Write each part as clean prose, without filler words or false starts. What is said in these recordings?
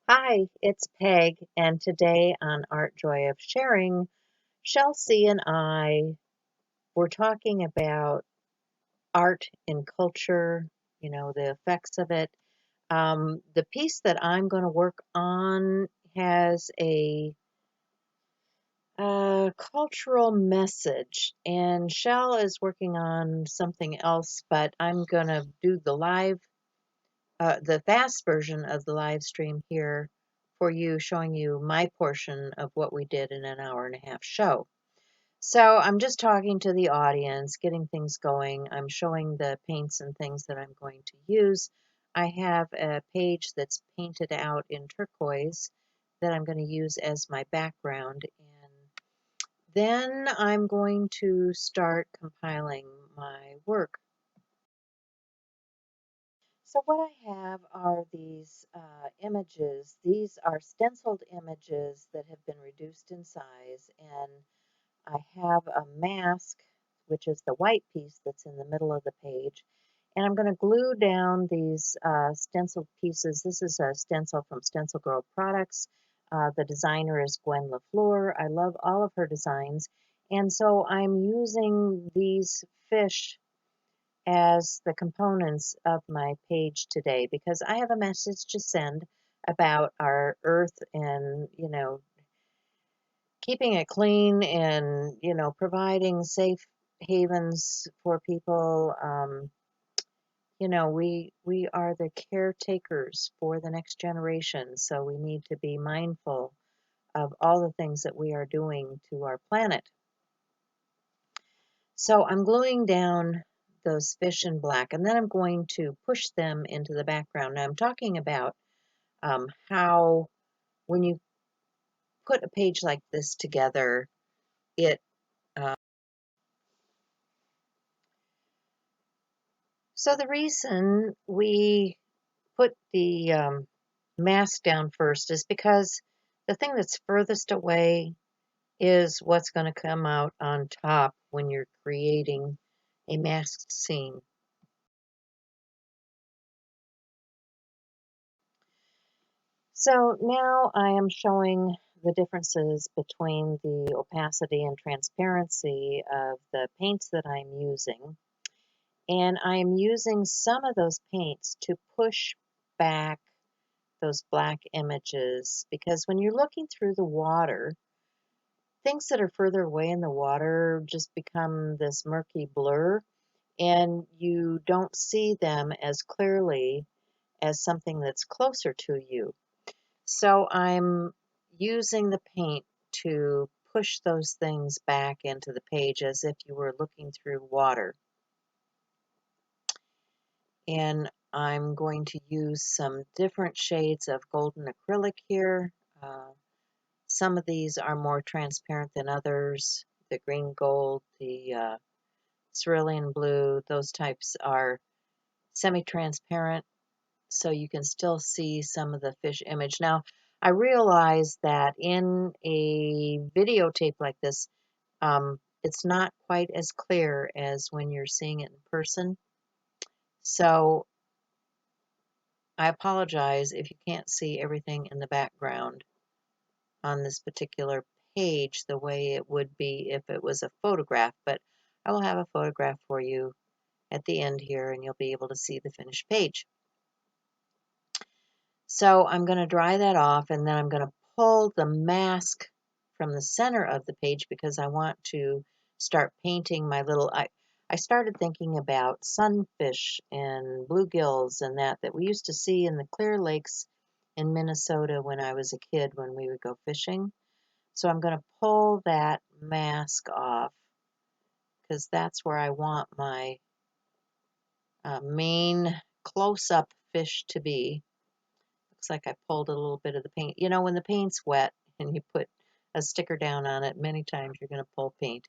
Hi, it's Peg, and today on Art Joy of Sharing, Chelsea and I were talking about art and culture, the effects of it. The piece that I'm going to work on has a cultural message, and Shell is working on something else, but I'm going to do the fast version of the live stream here for you, showing you my portion of what we did in an hour and a half show. So I'm just talking to the audience, getting things going. I'm showing the paints and things that I'm going to use. I have a page that's painted out in turquoise that I'm going to use as my background. And then I'm going to start compiling my work. So what I have are these images. These are stenciled images that have been reduced in size, and I have a mask, which is the white piece that's in the middle of the page, and I'm going to glue down these stenciled pieces. This is a stencil from Stencil Girl Products. The designer is Gwen LaFleur. I love all of her designs, and so I'm using these fish as the components of my page today because I have a message to send about our earth and, keeping it clean and, providing safe havens for people. We are the caretakers for the next generation, so we need to be mindful of all the things that we are doing to our planet. So I'm gluing down those fish in black, and then I'm going to push them into the background. Now I'm talking about how when you put a page like this together, it so the reason we put the mask down first is because the thing that's furthest away is what's going to come out on top when you're creating a masked scene. So now I am showing the differences between the opacity and transparency of the paints that I'm using. And I'm using some of those paints to push back those black images because when you're looking through the water, things that are further away in the water just become this murky blur and you don't see them as clearly as something that's closer to you. So I'm using the paint to push those things back into the page as if you were looking through water. And I'm going to use some different shades of golden acrylic here. Some of these are more transparent than others. The green gold, the cerulean blue, those types are semi-transparent, so you can still see some of the fish image. Now, I realize that in a videotape like this, it's not quite as clear as when you're seeing it in person. So I apologize if you can't see everything in the background on this particular page the way it would be if it was a photograph, but I will have a photograph for you at the end here and you'll be able to see the finished page. So I'm going to dry that off and then I'm going to pull the mask from the center of the page because I want to start painting my I started thinking about sunfish and bluegills and that we used to see in the clear lakes in Minnesota when I was a kid when we would go fishing. So I'm going to pull that mask off because that's where I want my main close-up fish to be. Looks like I pulled a little bit of the paint. You know, when the paint's wet and you put a sticker down on it, many times you're going to pull paint.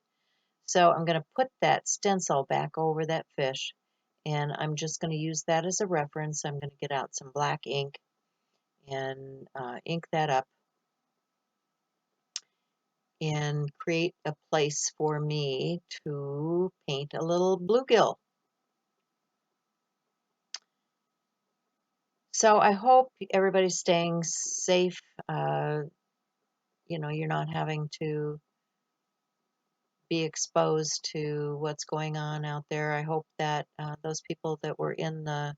So I'm going to put that stencil back over that fish, and I'm just going to use that as a reference. I'm going to get out some black ink and ink that up and create a place for me to paint a little bluegill. So I hope everybody's staying safe. You're not having to be exposed to what's going on out there. I hope that those people that were in the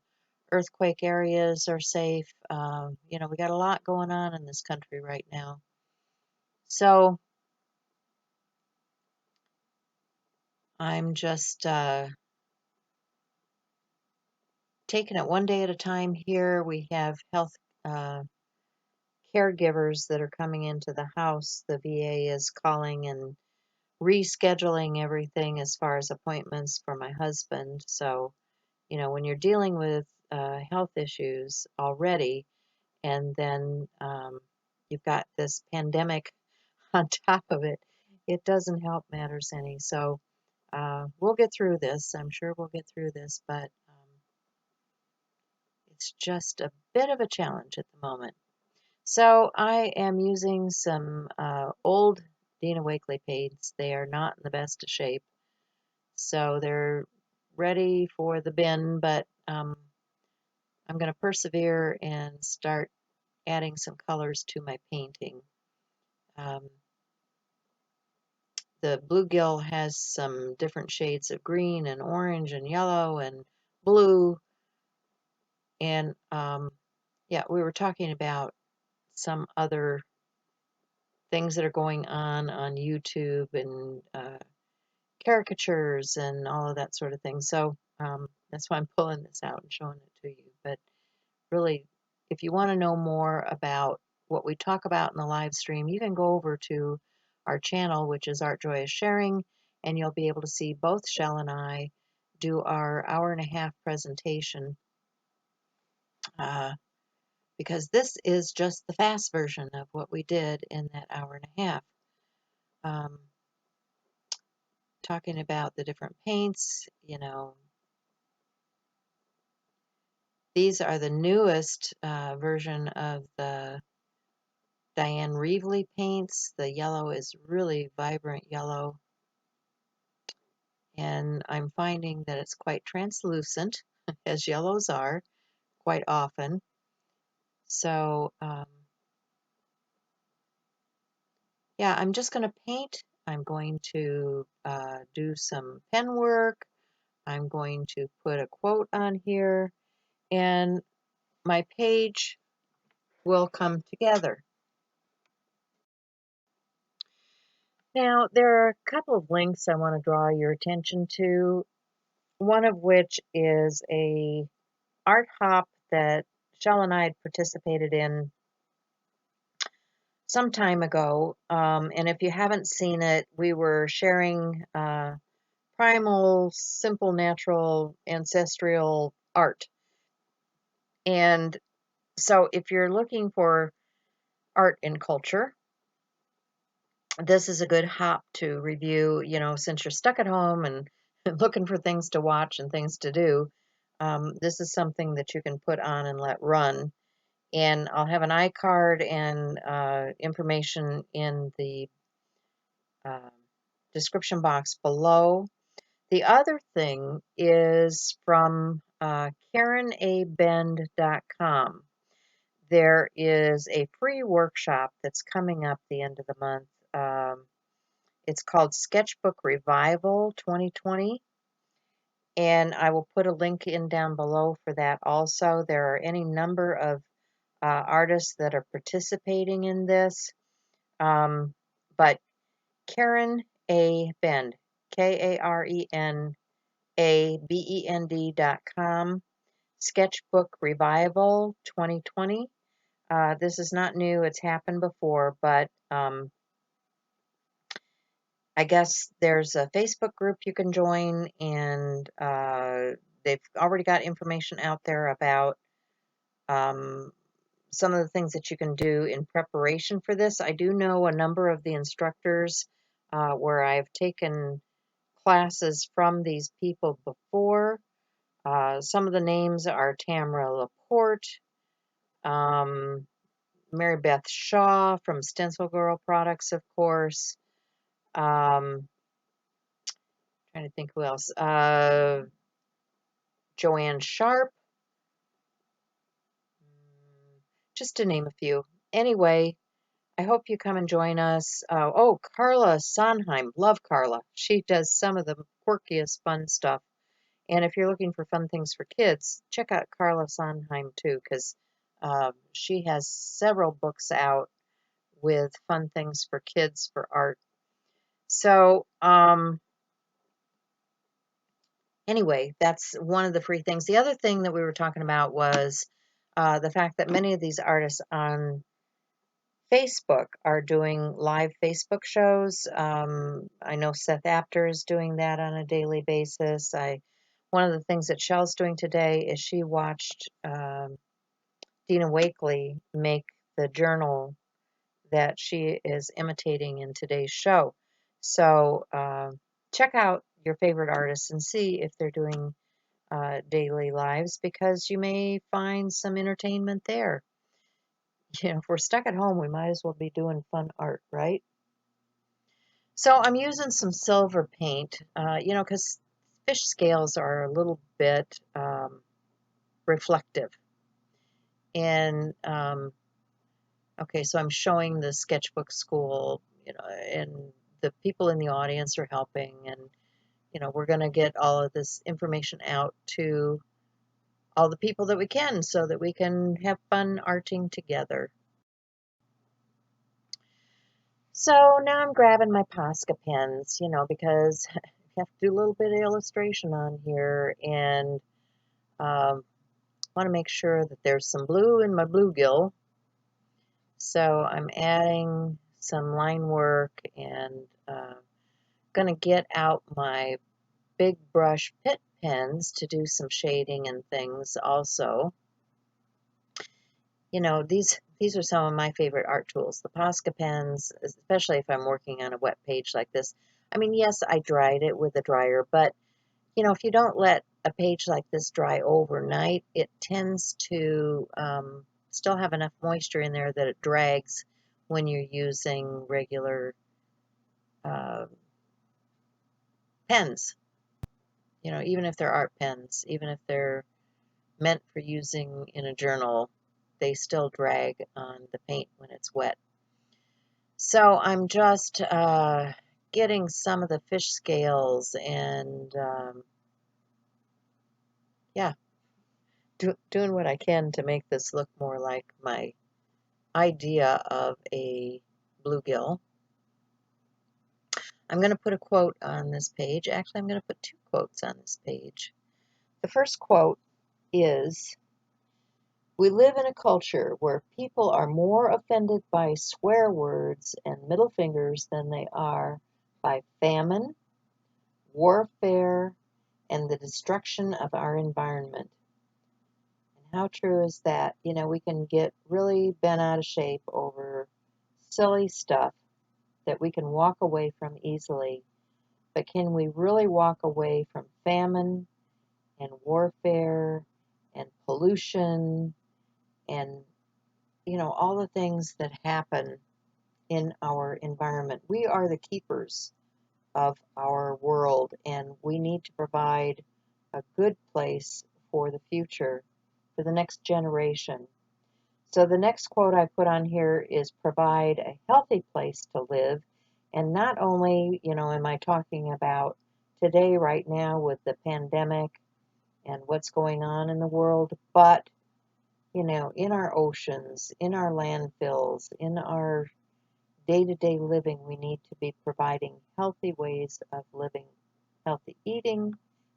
earthquake areas are safe. We got a lot going on in this country right now. So I'm just taking it one day at a time here. We have health uh, caregivers that are coming into the house. The VA is calling and rescheduling everything as far as appointments for my husband. So, when you're dealing with health issues already, and then you've got this pandemic on top of it, it doesn't help matters any. So, we'll get through this. I'm sure we'll get through this, but it's just a bit of a challenge at the moment. So I am using some old Dina Wakley paints. They are not in the best of shape, so they're ready for the bin, but I'm going to persevere and start adding some colors to my painting. Um, the bluegill has some different shades of green and orange and yellow and blue, and yeah, we were talking about some other things that are going on YouTube and caricatures and all of that sort of thing. So that's why I'm pulling this out and showing it to you. But really, if you want to know more about what we talk about in the live stream, you can go over to our channel, which is Art Joy is Sharing, and you'll be able to see both Shell and I do our hour-and-a-half presentation, because this is just the fast version of what we did in that hour-and-a-half. Talking about the different paints, these are the newest version of the Diane Reevely paints. The yellow is really vibrant yellow, and I'm finding that it's quite translucent, as yellows are quite often. So, yeah, I'm just going to paint. I'm going to do some pen work. I'm going to put a quote on here, and my page will come together. Now, there are a couple of links I want to draw your attention to, one of which is a art hop that Shell and I had participated in some time ago. And if you haven't seen it, we were sharing primal, simple, natural, ancestral art. And so if you're looking for art and culture, this is a good hop to review, since you're stuck at home and looking for things to watch and things to do. This is something that you can put on and let run. And I'll have an iCard and information in the uh, description box below. The other thing is from KarenABend.com. There is a free workshop that's coming up the end of the month. It's called Sketchbook Revival 2020, and I will put a link in down below for that also. There are any number of artists that are participating in this, but Karen A. Bend, KarenABend.com, Sketchbook Revival 2020. This is not new, it's happened before, but I guess there's a Facebook group you can join, and they've already got information out there about um, some of the things that you can do in preparation for this. I do know a number of the instructors where I've taken classes from these people before. Some of the names are Tamara Laporte, Mary Beth Shaw from Stencil Girl Products, of course. Trying to think who else. Joanne Sharp. just to name a few. Anyway, I hope you come and join us. Oh, Carla Sondheim. Love Carla. She does some of the quirkiest fun stuff. And if you're looking for fun things for kids, check out Carla Sondheim too, because she has several books out with fun things for kids for art. So, anyway, that's one of the free things. The other thing that we were talking about was the fact that many of these artists on Facebook are doing live Facebook shows. I know Seth Apter is doing that on a daily basis. One of the things that Shell's doing today is she watched Dina Wakley make the journal that she is imitating in today's show. So check out your favorite artists and see if they're doing daily lives, because you may find some entertainment there. You know, if we're stuck at home, we might as well be doing fun art, right? So I'm using some silver paint, because fish scales are a little bit reflective. And okay, so I'm showing the sketchbook school, and the people in the audience are helping, and we're going to get all of this information out to all the people that we can, so that we can have fun arting together. So now I'm grabbing my Posca pens, because you have to do a little bit of illustration on here, and want to make sure that there's some blue in my bluegill. So I'm adding some line work, and going to get out my big brush pit pens to do some shading and things also. These are some of my favorite art tools. The Posca pens, especially if I'm working on a wet page like this. I mean, yes, I dried it with a dryer, but if you don't let a page like this dry overnight, it tends to still have enough moisture in there that it drags when you're using regular pens. Even if they're art pens, even if they're meant for using in a journal, they still drag on the paint when it's wet. So I'm just getting some of the fish scales and yeah, doing what I can to make this look more like my idea of a bluegill. I'm going to put a quote on this page. Actually, I'm going to put two quotes on this page. The first quote is, "We live in a culture where people are more offended by swear words and middle fingers than they are by famine, warfare, and the destruction of our environment." And how true is that? We can get really bent out of shape over silly stuff that we can walk away from easily. But can we really walk away from famine and warfare and pollution and, all the things that happen in our environment? We are the keepers of our world, and we need to provide a good place for the future, for the next generation. So the next quote I put on here is, "Provide a healthy place to live." And not only, am I talking about today, right now, with the pandemic and what's going on in the world, but, in our oceans, in our landfills, in our day-to-day living, we need to be providing healthy ways of living, healthy eating,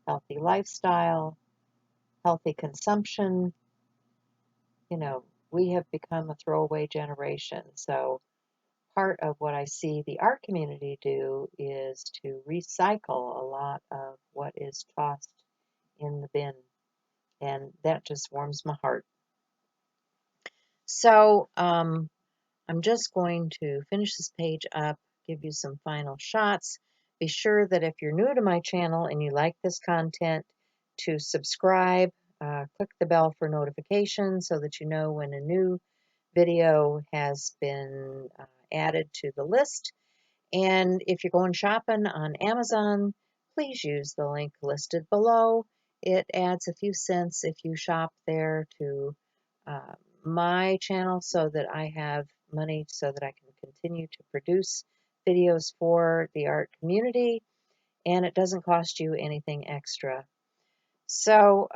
healthy lifestyle, healthy consumption. We have become a throwaway generation. So part of what I see the art community do is to recycle a lot of what is tossed in the bin. And that just warms my heart. So I'm just going to finish this page up, give you some final shots. Be sure that if you're new to my channel and you like this content, to subscribe, click the bell for notifications so that you know when a new video has been added to the list. And if you're going shopping on Amazon, please use the link listed below. It adds a few cents if you shop there to my channel so that I have money so that I can continue to produce videos for the art community, and it doesn't cost you anything extra. So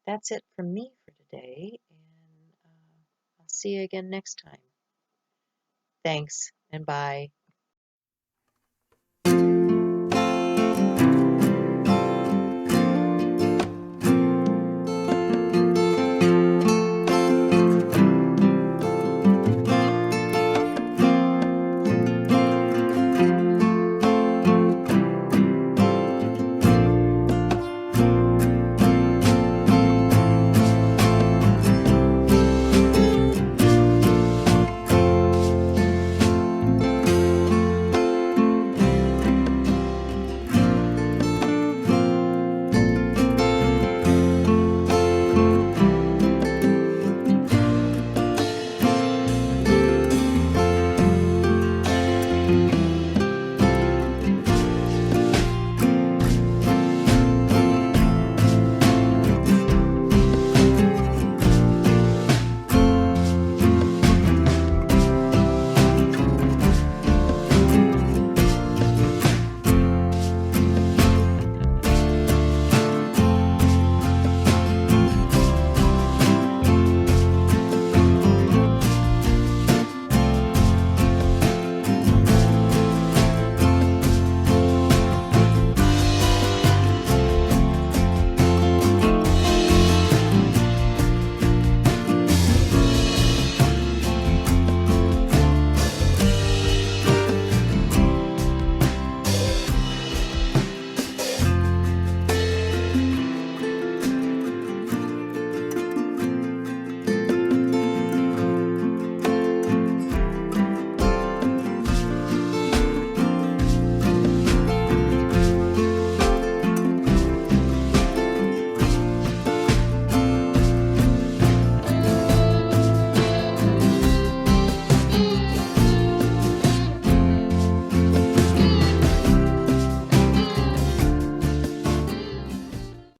that's it from me for today, and I'll see you again next time. Thanks, and bye.